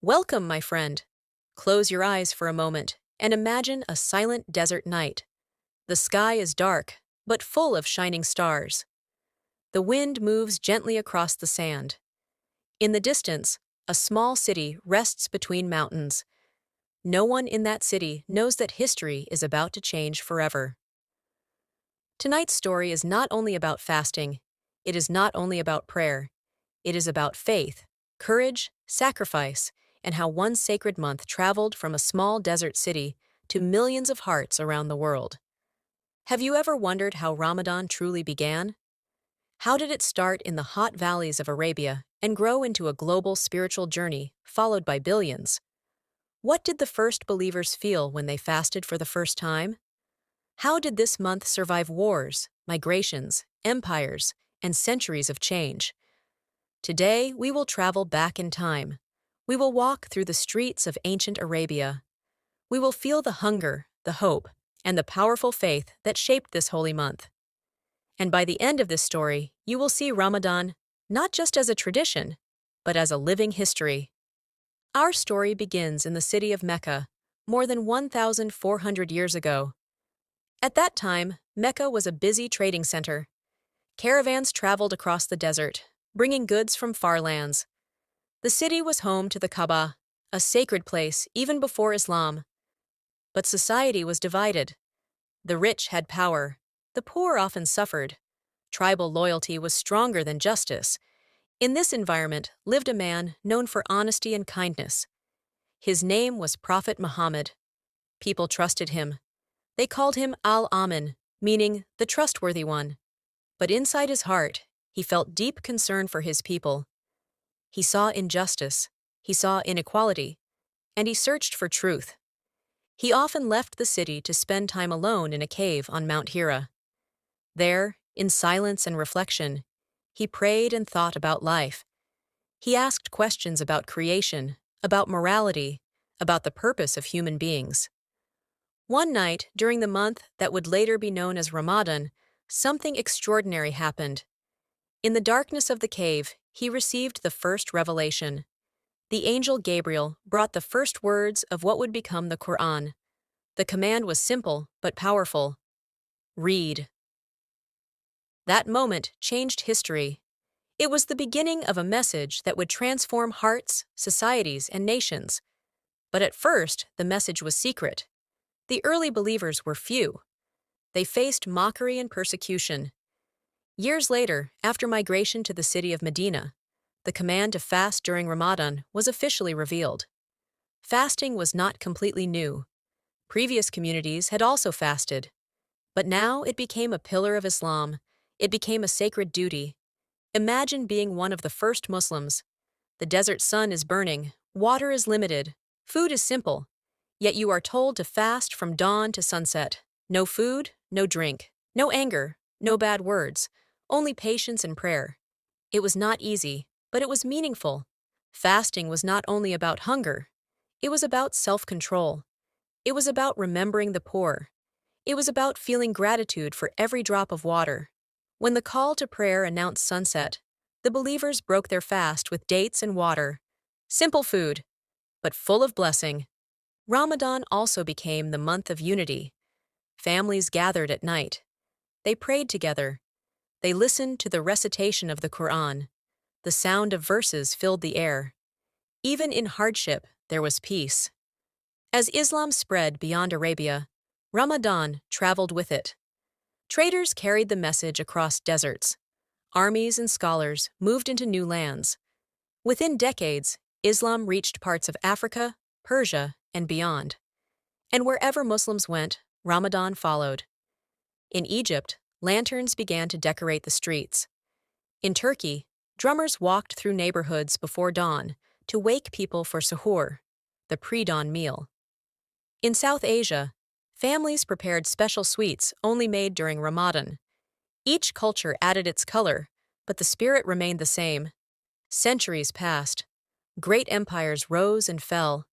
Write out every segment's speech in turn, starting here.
Welcome, my friend. Close your eyes for a moment and imagine a silent desert night. The sky is dark, but full of shining stars. The wind moves gently across the sand. In the distance, a small city rests between mountains. No one in that city knows that history is about to change forever. Tonight's story is not only about fasting, it is not only about prayer. It is about faith, courage, sacrifice, and how one sacred month traveled from a small desert city to millions of hearts around the world. Have you ever wondered how Ramadan truly began? How did it start in the hot valleys of Arabia and grow into a global spiritual journey followed by billions? What did the first believers feel when they fasted for the first time? How did this month survive wars, migrations, empires, and centuries of change? Today, we will travel back in time. We will walk through the streets of ancient Arabia. We will feel the hunger, the hope, and the powerful faith that shaped this holy month. And by the end of this story, you will see Ramadan not just as a tradition, but as a living history. Our story begins in the city of Mecca, more than 1,400 years ago. At that time, Mecca was a busy trading center. Caravans traveled across the desert, bringing goods from far lands. The city was home to the Kaaba, a sacred place even before Islam. But society was divided. The rich had power. The poor often suffered. Tribal loyalty was stronger than justice. In this environment lived a man known for honesty and kindness. His name was Prophet Muhammad. People trusted him. They called him Al-Amin, meaning the trustworthy one. But inside his heart, he felt deep concern for his people. He saw injustice, he saw inequality, and he searched for truth. He often left the city to spend time alone in a cave on Mount Hira. There, in silence and reflection, he prayed and thought about life. He asked questions about creation, about morality, about the purpose of human beings. One night, during the month that would later be known as Ramadan, something extraordinary happened. In the darkness of the cave, he received the first revelation. The angel Gabriel brought the first words of what would become the Quran. The command was simple but powerful. Read. That moment changed history. It was the beginning of a message that would transform hearts, societies, and nations. But at first, the message was secret. The early believers were few. They faced mockery and persecution. Years later, after migration to the city of Medina, the command to fast during Ramadan was officially revealed. Fasting was not completely new. Previous communities had also fasted. But now it became a pillar of Islam. It became a sacred duty. Imagine being one of the first Muslims. The desert sun is burning, water is limited, food is simple, yet you are told to fast from dawn to sunset. No food, no drink, no anger, no bad words, only patience and prayer. It was not easy, but it was meaningful. Fasting was not only about hunger, it was about self-control. It was about remembering the poor. It was about feeling gratitude for every drop of water. When the call to prayer announced sunset, the believers broke their fast with dates and water. Simple food, but full of blessing. Ramadan also became the month of unity. Families gathered at night. They prayed together. They listened to the recitation of the Quran. The sound of verses filled the air. Even in hardship, there was peace. As Islam spread beyond Arabia, Ramadan traveled with it. Traders carried the message across deserts. Armies and scholars moved into new lands. Within decades, Islam reached parts of Africa, Persia, and beyond. And wherever Muslims went, Ramadan followed. In Egypt, lanterns began to decorate the streets. In Turkey, drummers walked through neighborhoods before dawn to wake people for suhoor, the pre-dawn meal. In South Asia, families prepared special sweets only made during Ramadan. Each culture added its color, but the spirit remained the same. Centuries passed. Great empires rose and fell.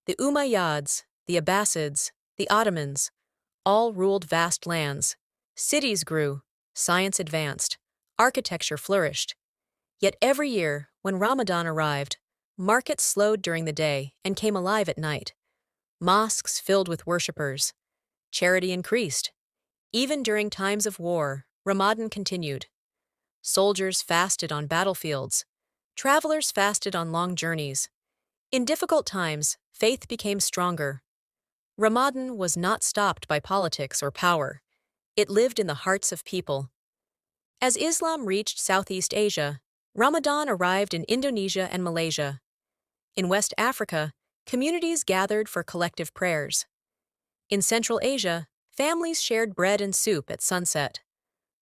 The Umayyads, the Abbasids, the Ottomans, all ruled vast lands. Cities grew, science advanced, architecture flourished. Yet every year, when Ramadan arrived, Markets slowed during the day and came alive at night. Mosques filled with worshippers. Charity increased. Even during times of war, Ramadan continued. Soldiers fasted on battlefields. Travelers fasted on long journeys. In difficult times, faith became stronger. Ramadan was not stopped by politics or power. It lived in the hearts of people. As Islam reached Southeast Asia, Ramadan arrived in Indonesia and Malaysia. In West Africa, communities gathered for collective prayers. In Central Asia, families shared bread and soup at sunset.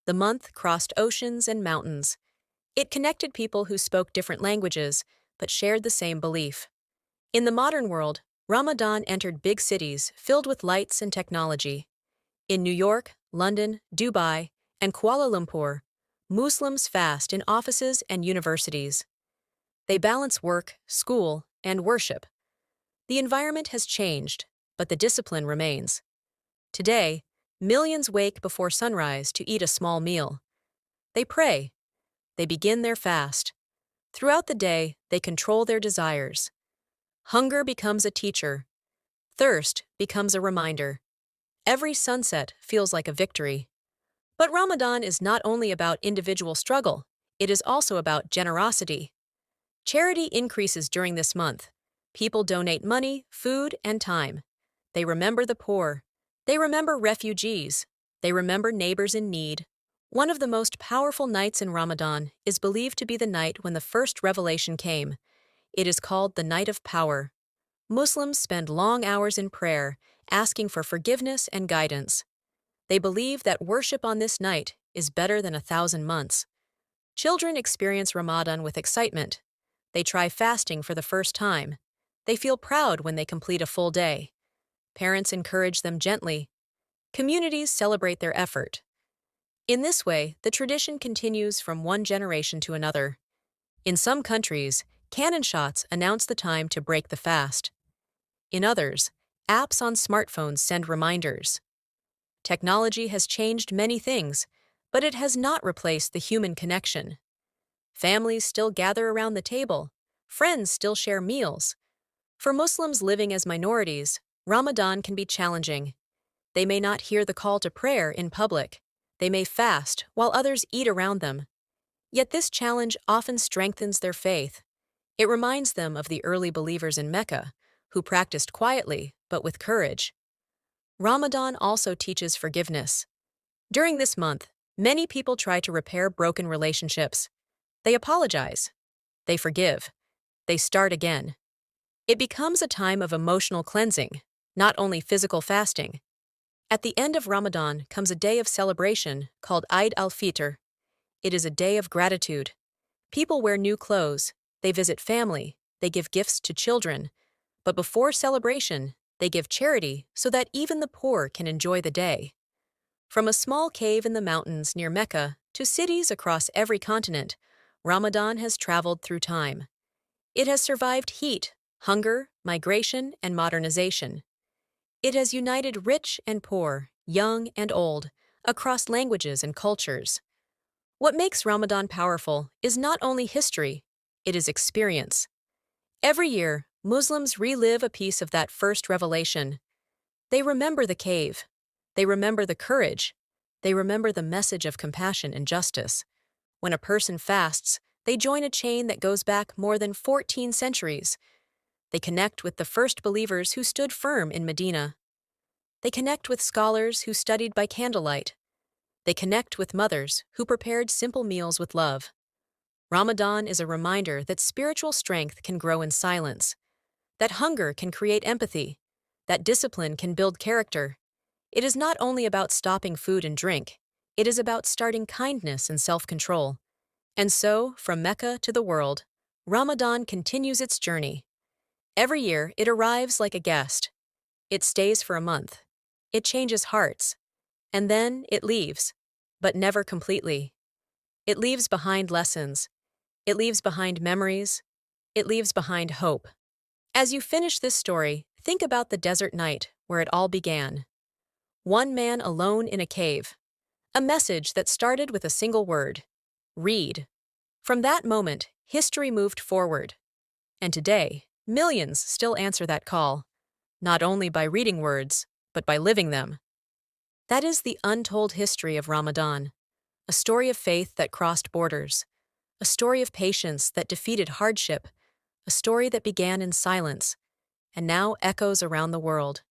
The month crossed oceans and mountains. It connected people who spoke different languages but shared the same belief. In the modern world, Ramadan entered big cities filled with lights and technology. In New York, London, Dubai, and Kuala Lumpur, Muslims fast in offices and universities. They balance work, school, and worship. The environment has changed, but the discipline remains. Today, millions wake before sunrise to eat a small meal. They pray. They begin their fast. Throughout the day, they control their desires. Hunger becomes a teacher. Thirst becomes a reminder. Every sunset feels like a victory. But Ramadan is not only about individual struggle, it is also about generosity. Charity increases during this month. People donate money, food, and time. They remember the poor. They remember refugees. They remember neighbors in need. One of the most powerful nights in Ramadan is believed to be the night when the first revelation came. It is called the Night of Power. Muslims spend long hours in prayer, asking for forgiveness and guidance. They believe that worship on this night is better than 1,000 months. Children experience Ramadan with excitement. They try fasting for the first time. They feel proud when they complete a full day. Parents encourage them gently. Communities celebrate their effort. In this way, the tradition continues from one generation to another. In some countries, cannon shots announce the time to break the fast. In others, apps on smartphones send reminders. Technology has changed many things, but it has not replaced the human connection. Families still gather around the table. Friends still share meals. For Muslims living as minorities, Ramadan can be challenging. They may not hear the call to prayer in public. They may fast while others eat around them. Yet this challenge often strengthens their faith. It reminds them of the early believers in Mecca, who practiced quietly but with courage. Ramadan also teaches forgiveness. During this month, many people try to repair broken relationships. They apologize. They forgive. They start again. It becomes a time of emotional cleansing, not only physical fasting. At the end of Ramadan comes a day of celebration called Eid al-Fitr. It is a day of gratitude. People wear new clothes, they visit family, they give gifts to children. But before celebration, they give charity so that even the poor can enjoy the day. From a small cave in the mountains near Mecca to cities across every continent, Ramadan has traveled through time. It has survived heat, hunger, migration, and modernization. It has united rich and poor, young and old, across languages and cultures. What makes Ramadan powerful is not only history, it is experience. Every year, Muslims relive a piece of that first revelation. They remember the cave. They remember the courage. They remember the message of compassion and justice. When a person fasts, they join a chain that goes back more than 14 centuries. They connect with the first believers who stood firm in Medina. They connect with scholars who studied by candlelight. They connect with mothers who prepared simple meals with love. Ramadan is a reminder that spiritual strength can grow in silence, that hunger can create empathy, that discipline can build character. It is not only about stopping food and drink, it is about starting kindness and self-control. And so, from Mecca to the world, Ramadan continues its journey. Every year, it arrives like a guest. It stays for a month. It changes hearts. And then it leaves, but never completely. It leaves behind lessons. It leaves behind memories. It leaves behind hope. As you finish this story, think about the desert night where it all began. One man alone in a cave. A message that started with a single word: read. From that moment, history moved forward. And today, millions still answer that call, not only by reading words, but by living them. That is the untold history of Ramadan, a story of faith that crossed borders, a story of patience that defeated hardship, a story that began in silence and now echoes around the world.